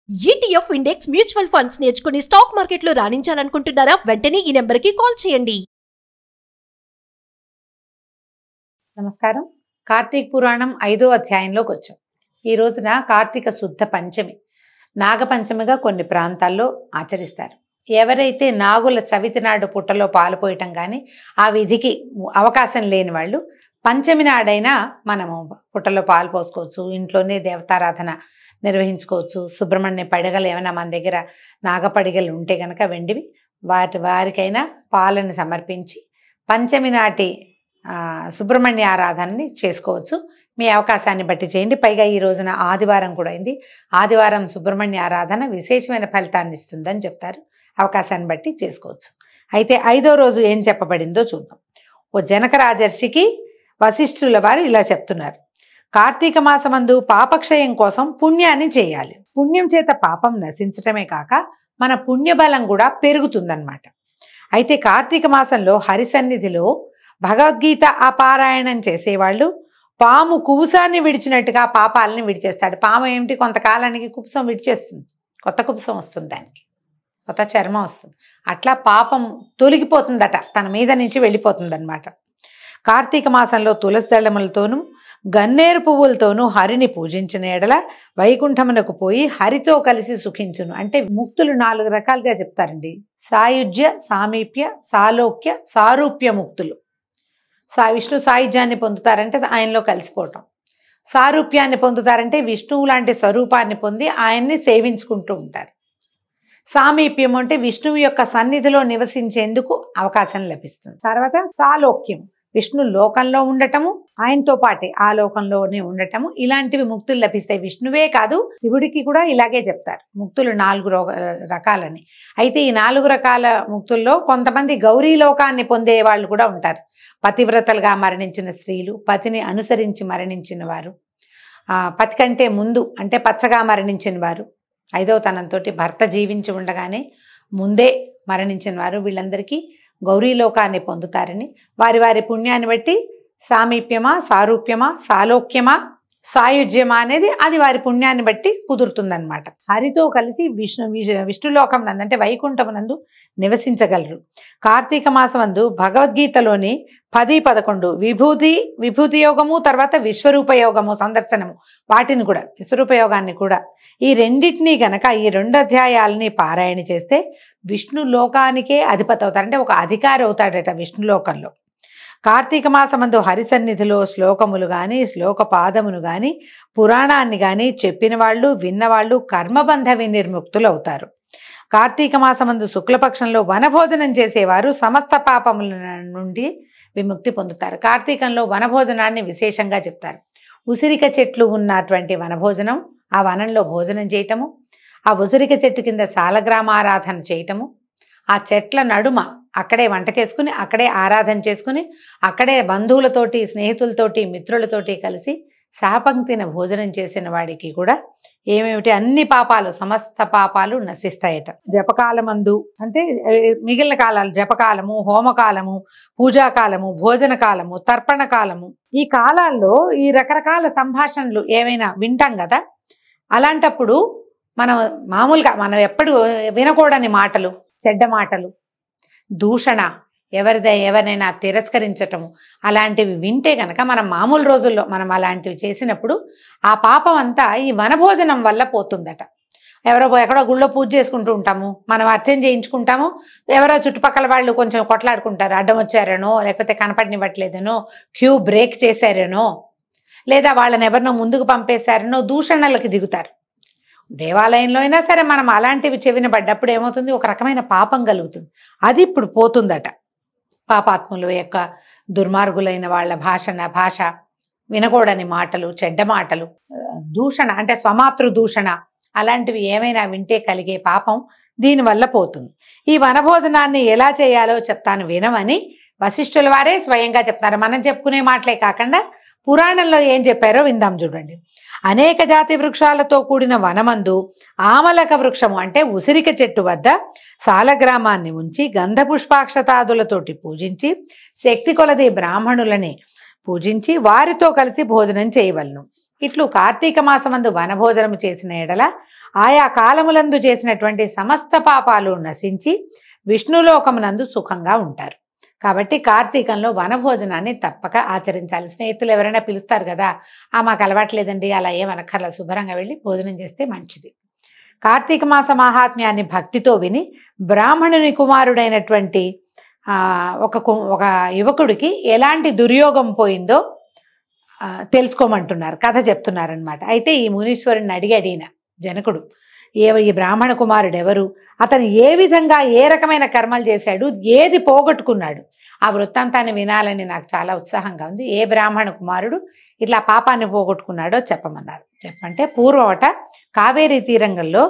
ETF index mutual funds నేర్చుకుని stock మార్కెట్లో రాణించాలనుకుంటున్నారా? వెంటనే ఈ నెంబర్కి కాల్ చేయండి. నమస్కారం. కార్తీక పురాణం 5వ అధ్యాయంలోకి వచ్చాం. ఈ రోజున కార్తీక శుద్ధ పంచమి, నాగపంచమిగా కొన్ని ప్రాంతాల్లో ఆచరిస్తారు. ఎవరైతే నాగుల చవితి నాడు పుట్టలో పాలు పోయటం కానీ ఆ విధికి అవకాశం లేని వాళ్ళు పంచమి నాడైనా మనము పుట్టలో పాలు పోసుకోవచ్చు, ఇంట్లోనే దేవతారాధన నిర్వహించుకోవచ్చు. సుబ్రహ్మణ్య పడగలు ఏమైనా మన దగ్గర నాగపడిగలు ఉంటే కనుక వెండివి వారికైనా పాలను సమర్పించి పంచమి నాటి సుబ్రహ్మణ్య ఆరాధనని చేసుకోవచ్చు. మీ అవకాశాన్ని బట్టి చేయండి. పైగా ఈ రోజున ఆదివారం కూడా అయింది. ఆదివారం సుబ్రహ్మణ్య ఆరాధన విశేషమైన ఫలితాన్ని ఇస్తుందని చెప్తారు. అవకాశాన్ని బట్టి చేసుకోవచ్చు. అయితే 5వ రోజు ఏం చెప్పబడిందో చూద్దాం. ఓ జనక రాజర్షికి వశిష్ఠుల వారు ఇలా చెప్తున్నారు. కార్తీక మాసమందు పాపక్షయం కోసం పుణ్యాన్ని చేయాలి. పుణ్యం చేత పాపం నశించటమే కాక మన పుణ్యబలం కూడా పెరుగుతుందన్నమాట. అయితే కార్తీక మాసంలో హరిసన్నిధిలో భగవద్గీత పారాయణం చేసేవాళ్ళు పాము కుబుసాన్ని విడిచినట్టుగా పాపాలని విడిచేస్తాడు. పాము ఏమిటి, కొంతకాలానికి కుబుసం విడిచేస్తుంది, కొత్త కుబుసం వస్తుంది, దానికి కొత్త చర్మం వస్తుంది. అట్లా పాపం తొలగిపోతుందట, తన మీద నుంచి వెళ్ళిపోతుందన్నమాట. కార్తీక మాసంలో తులసి దళములతోనూ గన్నేరు పువ్వులతోనూ హరిని పూజించిన ఎడల వైకుంఠమునకు పోయి హరితో కలిసి సుఖించును. అంటే ముక్తులు 4 రకాలుగా చెప్తారండి. సాయుజ్య, సామీప్య, సాలోక్య, సారూప్య ముక్తులు. విష్ణు సాయుధ్యాన్ని పొందుతారంటే ఆయనలో కలిసిపోవటం. సారూప్యాన్ని పొందుతారంటే విష్ణువు లాంటి స్వరూపాన్ని పొంది ఆయన్ని సేవించుకుంటూ ఉంటారు. సామీప్యం అంటే విష్ణువు యొక్క సన్నిధిలో నివసించేందుకు అవకాశం లభిస్తుంది. తర్వాత సాలోక్యం, విష్ణు లోకంలో ఉండటము, ఆయనతో పాటే ఆ లోకంలోనే ఉండటము, ఇలాంటివి ముక్తులు లభిస్తాయి. విష్ణువే కాదు, శివుడికి కూడా ఇలాగే చెప్తారు ముక్తులు 4 రకాలని. అయితే ఈ 4 రకాల ముక్తుల్లో కొంతమంది గౌరీ లోకాన్ని పొందే వాళ్ళు కూడా ఉంటారు. పతివ్రతలుగా మరణించిన స్త్రీలు, పతిని అనుసరించి మరణించిన వారు, పతి కంటే ముందు అంటే పచ్చగా మరణించిన వారు, 5వ తనంతో భర్త జీవించి ఉండగానే ముందే మరణించిన వారు, వీళ్ళందరికీ గౌరీలోకాన్ని పొందుతారని, వారి వారి పుణ్యాన్ని బట్టి సామీప్యమా, సారూప్యమా, సాలోక్యమా, సాయుజ్యమా అనేది అది వారి పుణ్యాన్ని బట్టి కుదురుతుందన్నమాట. హరితో కలిసి విష్ణులోకం నందు అంటే వైకుంఠం నందు నివసించగలరు. కార్తీక మాసమందు భగవద్గీతలోని 10, 11 విభూతి యోగము, తర్వాత విశ్వరూప యోగము సందర్శనము, వాటిని కూడా విశ్వరూప యోగాన్ని కూడా ఈ రెండింటినీ గనక ఈ 2 అధ్యాయాలని పారాయణ చేస్తే విష్ణు లోకానికే అధిపతి అవుతాడు. అంటే ఒక అధికారి అవుతాడట విష్ణులోకంలో. కార్తీక మాసమందు హరిసన్నిధిలో శ్లోకములు కానీ శ్లోక పాదమును కానీ పురాణాన్ని కానీ చెప్పిన వాళ్ళు విన్నవాళ్ళు కర్మబంధ వినిర్ముక్తులు అవుతారు. కార్తీక మాసమందు శుక్లపక్షంలో వనభోజనం చేసేవారు సమస్త పాపముల నుండి విముక్తి పొందుతారు. కార్తీకంలో వనభోజనాన్ని విశేషంగా చెప్తారు. ఉసిరిక చెట్లు ఉన్నటువంటి వనభోజనం, ఆ వనంలో భోజనం చేయటము, ఆ ఉసిరిక చెట్టు కింద సాలగ్రామారాధన చేయటము, ఆ చెట్ల నడుమ అక్కడే వంటకేసుకుని అక్కడే ఆరాధన చేసుకుని అక్కడే బంధువులతోటి, స్నేహితులతోటి, మిత్రులతోటి కలిసి సహపంక్తిన భోజనం చేసిన వాడికి కూడా ఏమేమిటి అన్ని పాపాలు, సమస్త పాపాలు నశిస్తాయట. జపకాలమందు అంటే మిగిలిన కాలాలు, జపకాలము, హోమకాలము, పూజాకాలము, భోజన కాలము, తర్పణ కాలము, ఈ కాలాల్లో ఈ రకరకాల సంభాషణలు ఏమైనా వింటాం కదా. అలాంటప్పుడు మనం ఎప్పుడు వినకూడని మాటలు, చెడ్డ మాటలు, దూషణ, ఎవరినైనా తిరస్కరించటము, అలాంటివి వింటే కనుక మనం మామూలు రోజుల్లో మనం అలాంటివి చేసినప్పుడు ఆ పాపం అంతా ఈ వనభోజనం వల్ల పోతుందట. ఎక్కడో గుళ్ళో పూజ చేసుకుంటూ ఉంటాము, మనం అర్చన చేయించుకుంటాము, ఎవరో చుట్టుపక్కల వాళ్ళు కొంచెం కొట్లాడుకుంటారు, అడ్డం వచ్చారనో, లేకపోతే కనపడినివ్వట్లేదనో, క్యూ బ్రేక్ చేశారనో, లేదా వాళ్ళని ఎవరినో ముందుకు పంపేశారనో దూషణలకి దిగుతారు. దేవాలయంలో అయినా సరే మనం అలాంటివి చెవిన పడ్డప్పుడు ఏమవుతుంది, ఒక రకమైన పాపం కలుగుతుంది. అది ఇప్పుడు పోతుందట. పాపాత్ముల యొక్క దుర్మార్గులైన వాళ్ళ భాష, వినకూడని మాటలు, చెడ్డ మాటలు, దూషణ అంటే స్వమాతృ దూషణ, అలాంటివి ఏమైనా వింటే కలిగే పాపం దీనివల్ల పోతుంది. ఈ వనభోజనాన్ని ఎలా చేయాలో చెప్తాను వినమని వశిష్ఠుల వారే స్వయంగా చెప్తారు. మనం చెప్పుకునే మాటలే కాకుండా పురాణంలో ఏం చెప్పారో విందాం చూడండి. అనేక జాతి వృక్షాలతో కూడిన వనమందు ఆమలక వృక్షము అంటే ఉసిరిక చెట్టు వద్ద సాలగ్రామాన్ని ఉంచి గంధ పుష్పాక్షతాదులతోటి పూజించి శక్తి కొలది బ్రాహ్మణులని పూజించి వారితో కలిసి భోజనం చేయవలను. ఇట్లు కార్తీక మాసమందు వనభోజనము చేసిన ఎడల ఆయా కాలములందు చేసినటువంటి సమస్త పాపాలు నశించి విష్ణులోకమునందు సుఖంగా ఉంటారు. కాబట్టి కార్తీకంలో వనభోజనాన్ని తప్పక ఆచరించాలి. స్నేహితులు ఎవరైనా పిలుస్తారు కదా, మాకు అలవాట్లేదండి, అలా ఏమనక్కర్లా, శుభ్రంగా వెళ్ళి భోజనం చేస్తే మంచిది. కార్తీక మాస మహాత్మ్యాన్ని భక్తితో విని బ్రాహ్మణుని కుమారుడైనటువంటి ఒక యువకుడికి ఎలాంటి దుర్యోగం పోయిందో తెలుసుకోమంటున్నారు, కథ చెప్తున్నారనమాట. అయితే ఈ మునీశ్వరుని అడిగిన జనకుడు, ఈ బ్రాహ్మణ కుమారుడు ఎవరు, అతను ఏ విధంగా ఏ రకమైన కర్మలు చేశాడు, ఏది పోగొట్టుకున్నాడు, ఆ వృత్తాంతాన్ని వినాలని నాకు చాలా ఉత్సాహంగా ఉంది. ఏ బ్రాహ్మణ కుమారుడు ఇట్లా పాపాన్ని పోగొట్టుకున్నాడో చెప్పమన్నారు. చెప్పంటే పూర్వమట కావేరీ తీరంగంలో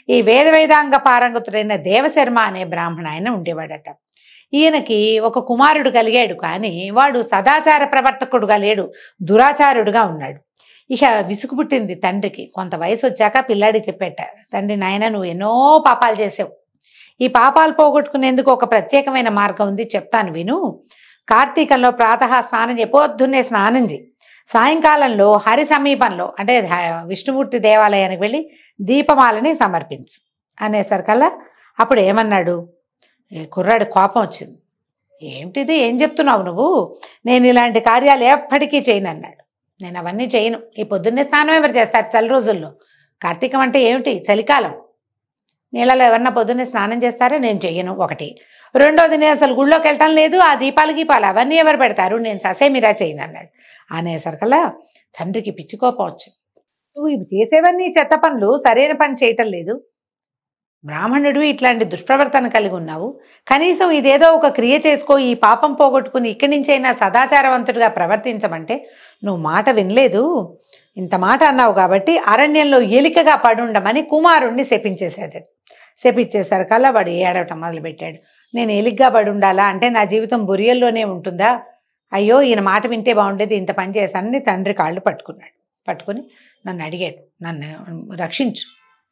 ఈ వేదాంగ పారంగతుడైన దేవశర్మ అనే బ్రాహ్మణ ఆయన ఉండేవాడట. ఈయనకి ఒక కుమారుడు కలిగాడు, కానీ వాడు సదాచార ప్రవర్తకుడుగా లేడు, దురాచారుడుగా ఉన్నాడు. ఇక విసుగు పుట్టింది తండ్రికి. కొంత వయసు వచ్చాక పిల్లాడికి చెప్పేట, తండ్రి నాయన నువ్వు ఎన్నో పాపాలు చేసావు, ఈ పాపాలు పోగొట్టుకునేందుకు ఒక ప్రత్యేకమైన మార్గం ఉంది, చెప్తాను విను. కార్తీకంలో ప్రాతः స్నానం చేయి, పొద్దున్నే స్నానం చేయి, సాయంకాలంలో హరి సమీపంలో అంటే విష్ణుమూర్తి దేవాలయానికి వెళ్ళి దీపమాలని సమర్పించు అనేసరికల్లా అప్పుడు ఏమన్నాడు, కుర్రాడి కోపం వచ్చింది. ఏమిటిది, ఏం చెప్తున్నావు నువ్వు, నేను ఇలాంటి కార్యాలు ఎప్పటికీ చేయను అన్నాడు. నేను అవన్నీ చేయను, ఈ పొద్దున్నే స్నానం ఎవరు చేస్తారు చలి రోజుల్లో, కార్తీకం అంటే ఏమిటి చలికాలం, నీళ్ళలో ఎవరన్నా పొద్దున్నే స్నానం చేస్తారో, నేను చెయ్యను ఒకటి. రెండోది, నేను అసలు గుళ్ళోకి వెళ్ళటం లేదు, ఆ దీపాలు గీపాలు అవన్నీ ఎవరు పెడతారు, నేను ససేమిరా చేయను అన్నాడు. అనేసరికల్లా తండ్రికి పిచ్చి కోపం వచ్చింది. నువ్వు ఇవి చేసేవన్నీ చెత్త పనులు, సరైన పని చేయటం లేదు, బ్రాహ్మణుడు ఇట్లాంటి దుష్ప్రవర్తన కలిగి ఉన్నావు, కనీసం ఇదేదో ఒక క్రియ చేసుకో, ఈ పాపం పోగొట్టుకుని ఇక్కడి నుంచైనా సదాచారవంతుడిగా ప్రవర్తించమంటే నువ్వు మాట వినలేదు, ఇంత మాట అన్నావు కాబట్టి అరణ్యంలో ఎలికగా పడుండమని కుమారుణ్ణి శపించేశాడు. శపించేసరికల్లా వాడు ఏడవటం మొదలుపెట్టాడు. నేను ఎలిగ్గా పడి ఉండాలా, అంటే నా జీవితం బొరియల్లోనే ఉంటుందా, అయ్యో ఈయన మాట వింటే బాగుండేది, ఇంత పని చేశానని తండ్రి కాళ్ళు పట్టుకున్నాడు. పట్టుకుని నన్ను అడిగాడు, నన్ను రక్షించు,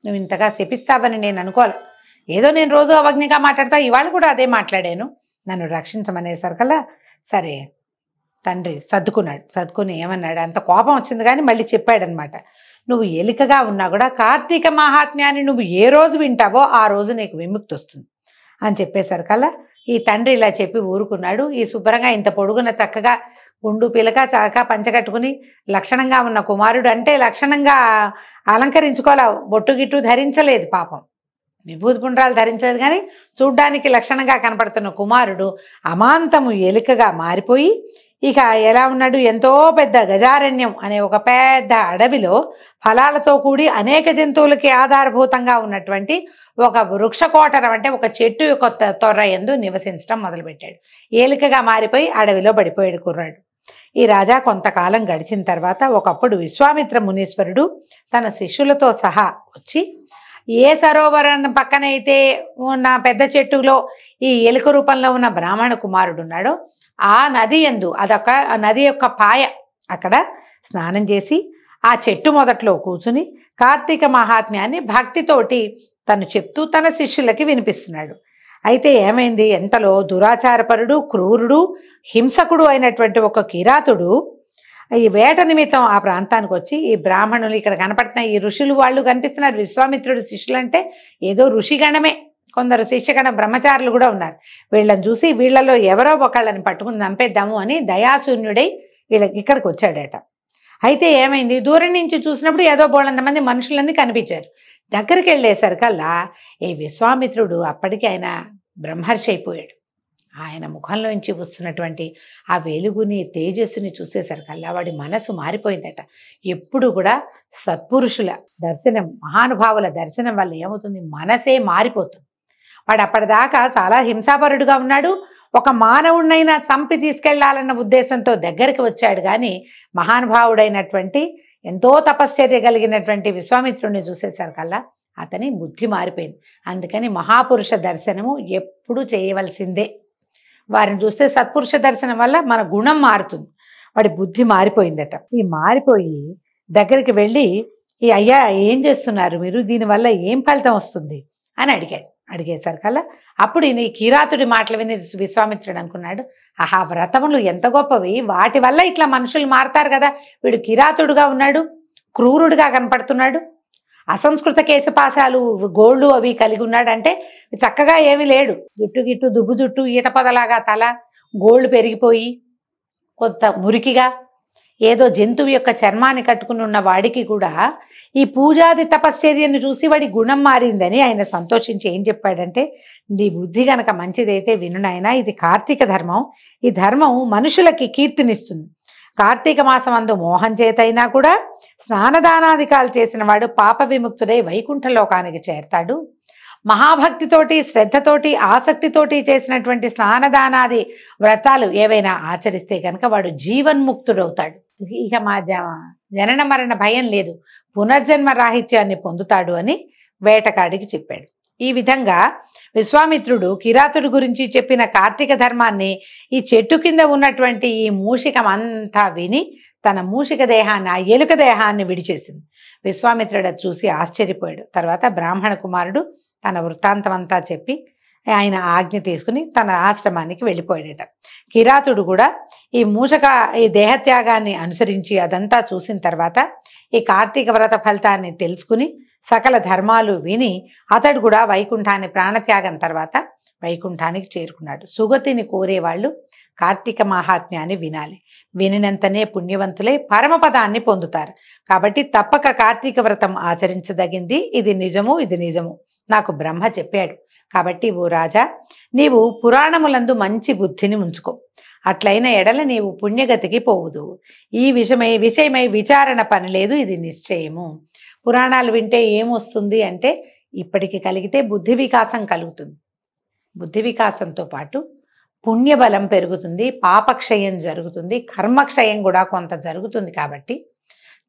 నువ్వు ఇంతగా శపిస్తావని నేను అనుకోవాలి, ఏదో నేను రోజు అవజ్ఞగా మాట్లాడతా, ఇవాళ కూడా అదే మాట్లాడాను, నన్ను రక్షించమనేసరికల్లా సరే తండ్రి సర్దుకున్నాడు. సర్దుకుని ఏమన్నాడు, అంత కోపం వచ్చింది కానీ మళ్ళీ చెప్పాడనమాట, నువ్వు ఎలికగా ఉన్నా కూడా కార్తీక మహాత్మ్యాన్ని నువ్వు ఏ రోజు వింటావో ఆ రోజు నీకు విముక్తి వస్తుంది అని చెప్పేసరికల్లా ఈ తండ్రి ఇలా చెప్పి ఊరుకున్నాడు. ఈ శుభ్రంగా ఇంత పొడుగున చక్కగా గుండు పిలక చక్కగా పంచకట్టుకుని లక్షణంగా ఉన్న కుమారుడు, అంటే లక్షణంగా అలంకరించుకోవాలా, బొట్టు గిట్టు ధరించలేదు పాపం, విభూతి పుండ్రాలు ధరించలేదు, కానీ చూడ్డానికి లక్షణంగా కనపడుతున్న కుమారుడు అమాంతము ఎలికగా మారిపోయి ఇక ఎలా ఉన్నాడు, ఎంతో పెద్ద గజారణ్యం అనే ఒక పెద్ద అడవిలో ఫలాలతో కూడి అనేక జంతువులకి ఆధారభూతంగా ఉన్నటువంటి ఒక వృక్షకోటరం అంటే ఒక చెట్టు యొక్క తొర్ర యందు నివసించడం మొదలుపెట్టాడు. ఏలికగా మారిపోయి అడవిలో పడిపోయాడు కుర్రాడు. ఈ రాజా కొంతకాలం గడిచిన తర్వాత ఒకప్పుడు విశ్వామిత్ర మునీశ్వరుడు తన శిష్యులతో సహా వచ్చి ఏ సరోవరం పక్కనైతే ఉన్న పెద్ద చెట్టులో ఈ ఎలుక రూపంలో ఉన్న బ్రాహ్మణ కుమారుడు ఉన్నాడో ఆ నది యందు, అదొక నది యొక్క పాయ, అక్కడ స్నానం చేసి ఆ చెట్టు మొదట్లో కూర్చుని కార్తీక మహాత్మ్యాన్ని భక్తితోటి తను చెప్తూ తన శిష్యులకి వినిపిస్తున్నాడు. అయితే ఏమైంది, ఎంతలో దురాచారపరుడు, క్రూరుడు, హింసకుడు అయినటువంటి ఒక కిరాతుడు ఈ వేట నిమిత్తం ఆ ప్రాంతానికి వచ్చి ఈ బ్రాహ్మణులు ఇక్కడ కనపడుతున్న ఈ ఋషులు వాళ్ళు కనిపిస్తున్నారు, విశ్వామిత్రుడు శిష్యులు అంటే ఏదో ఋషిగణమే, కొందరు శిష్యగణ బ్రహ్మచారులు కూడా ఉన్నారు, వీళ్ళని చూసి వీళ్ళలో ఎవరో ఒకళ్ళని పట్టుకుని చంపేద్దాము అని దయాశూన్యుడై వీళ్ళకి ఇక్కడికి వచ్చాడట. అయితే ఏమైంది, దూరం నుంచి చూసినప్పుడు ఏదో బోళ్ళంతమంది మనుషులన్నీ కనిపించారు. దగ్గరికి వెళ్ళేసరికల్లా ఈ విశ్వామిత్రుడు అప్పటికి ఆయన బ్రహ్మర్షి అయిపోయాడు. ఆయన ముఖంలోంచి వస్తున్నటువంటి ఆ వెలుగుని తేజస్సుని చూసేసరికల్లా వాడి మనసు మారిపోయిందట. ఎప్పుడు కూడా సత్పురుషుల దర్శనం, మహానుభావుల దర్శనం వల్ల ఏమవుతుంది, మనసే మారిపోతుంది. వాడు అప్పటిదాకా చాలా హింసాపరుడుగా ఉన్నాడు, ఒక మానవుడినైనా చంపి తీసుకెళ్లాలన్న ఉద్దేశంతో దగ్గరికి వచ్చాడు, కానీ మహానుభావుడైనటువంటి ఎంతో తపశ్చర్య కలిగినటువంటి విశ్వామిత్రుడిని చూసేసరికల్లా అతని బుద్ధి మారిపోయింది. అందుకని మహాపురుష దర్శనము ఎప్పుడు చేయవలసిందే. వారిని చూస్తే సత్పురుష దర్శనం వల్ల మన గుణం మారుతుంది. వాడి బుద్ధి మారిపోయిందట. ఈ మారిపోయి దగ్గరికి వెళ్ళి, ఈ అయ్యా ఏం చేస్తున్నారు మీరు, దీనివల్ల ఏం ఫలితం వస్తుంది అని అడిగాడు. అడిగేసరికల్లా అప్పుడు ఈ కిరాతుడి మాటలు విని విశ్వామిత్రుడు అనుకున్నాడు, ఆహా వ్రతములు ఎంత గొప్పవి, వాటి వల్ల ఇట్లా మనుషులు మారుతారు కదా, వీడు కిరాతుడుగా ఉన్నాడు, క్రూరుడిగా కనపడుతున్నాడు, అసంస్కృత కేశపాశాలు గోళ్ళు అవి కలిగి ఉన్నాడంటే చక్కగా ఏమీ లేడు. జుట్టు గిట్టు దుబ్బు జుట్టు, ఈత పొదలాగా తల, గోళ్ళు పెరిగిపోయి కొంత మురికిగా ఏదో జంతువు యొక్క చర్మాన్ని కట్టుకుని ఉన్న వాడికి కూడా ఈ పూజాది తపశ్చర్యను చూసి వాడి గుణం మారిందని ఆయన సంతోషించి ఏం చెప్పాడంటే, నీ బుద్ధి గనక మంచిదైతే వినునైనా, ఇది కార్తీక ధర్మం. ఈ ధర్మం మనుషులకి కీర్తినిస్తుంది. కార్తీక మాసం అందు మోహం చేతైనా కూడా స్నానదానాదికాలు చేసిన వాడు పాప విముక్తుడై వైకుంఠ లోకానికి చేరతాడు. మహాభక్తితోటి, శ్రద్ధతోటి, ఆసక్తితోటి చేసినటువంటి స్నానదానాది వ్రతాలు ఏవైనా ఆచరిస్తే కనుక వాడు జీవన్ముక్తుడవుతాడు. ఇక మా జనన మరణ భయం లేదు, పునర్జన్మ రాహిత్యాన్ని పొందుతాడు అని వేటకాడికి చెప్పాడు. ఈ విధంగా విశ్వామిత్రుడు కిరాతుడి గురించి చెప్పిన కార్తీక ధర్మాన్ని ఈ చెట్టు కింద ఉన్నటువంటి ఈ మూషికం అంతా విని తన మూషిక దేహాన్ని, ఆ ఎలుక దేహాన్ని విడిచేసింది. విశ్వామిత్రుడు చూసి ఆశ్చర్యపోయాడు. తర్వాత బ్రాహ్మణ కుమారుడు తన వృత్తాంతం అంతా చెప్పి ఆయన ఆజ్ఞ తీసుకుని తన ఆశ్రమానికి వెళ్ళిపోయాడట. కిరాతుడు కూడా ఈ దేహత్యాగాన్ని అనుసరించి అదంతా చూసిన తర్వాత ఈ కార్తీక వ్రత ఫలితాన్ని తెలుసుకుని సకల ధర్మాలు విని అతడు కూడా వైకుంఠాన్ని, ప్రాణత్యాగం తర్వాత వైకుంఠానికి చేరుకున్నాడు. సుగతిని కోరేవాళ్ళు కార్తీక మహాత్మ్యాన్ని వినాలి. వినినంతనే పుణ్యవంతులై పరమపదాన్ని పొందుతారు. కాబట్టి తప్పక కార్తీక వ్రతం ఆచరించదగింది. ఇది నిజము, ఇది నిజము, నాకు బ్రహ్మ చెప్పాడు. కాబట్టి ఓ రాజా, నీవు పురాణములందు మంచి బుద్ధిని ఉంచుకో. అట్లయిన ఎడల నీవు పుణ్యగతికి పోవుదు. ఈ విషయమై విచారణ పని లేదు, ఇది నిశ్చయము. పురాణాలు వింటే ఏమొస్తుంది అంటే, ఇప్పటికి కలిగితే బుద్ధి వికాసం కలుగుతుంది. బుద్ధి వికాసంతో పాటు పుణ్యబలం పెరుగుతుంది, పాపక్షయం జరుగుతుంది, కర్మక్షయం కూడా కొంత జరుగుతుంది. కాబట్టి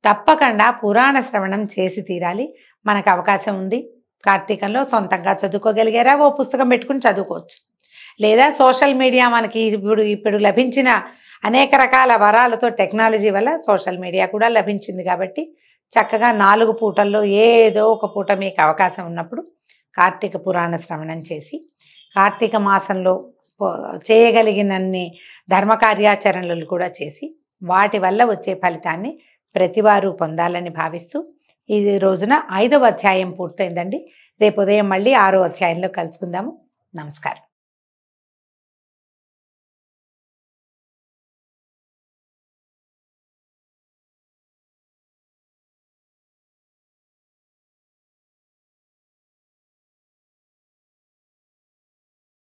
తప్పకుండా పురాణ శ్రవణం చేసి తీరాలి. మనకు అవకాశం ఉంది. కార్తీకంలో సొంతంగా చదువుకోగలిగారా, ఓ పుస్తకం పెట్టుకుని చదువుకోవచ్చు. లేదా సోషల్ మీడియా మనకి ఇప్పుడు లభించిన అనేక రకాల వరాలతో టెక్నాలజీ వల్ల సోషల్ మీడియా కూడా లభించింది. కాబట్టి చక్కగా 4 పూటల్లో ఏదో ఒక పూట మీకు అవకాశం ఉన్నప్పుడు కార్తీక పురాణ శ్రవణం చేసి, కార్తీక మాసంలో చేయగలిగినన్ని ధర్మకార్యాచరణలు కూడా చేసి వాటి వల్ల వచ్చే ఫలితాన్ని ప్రతివారు పొందాలని భావిస్తూ ఈ రోజున 5వ అధ్యాయం పూర్తయిందండి. రేపు ఉదయం మళ్ళీ 6వ అధ్యాయంలో కలుసుకుందాము. నమస్కారం.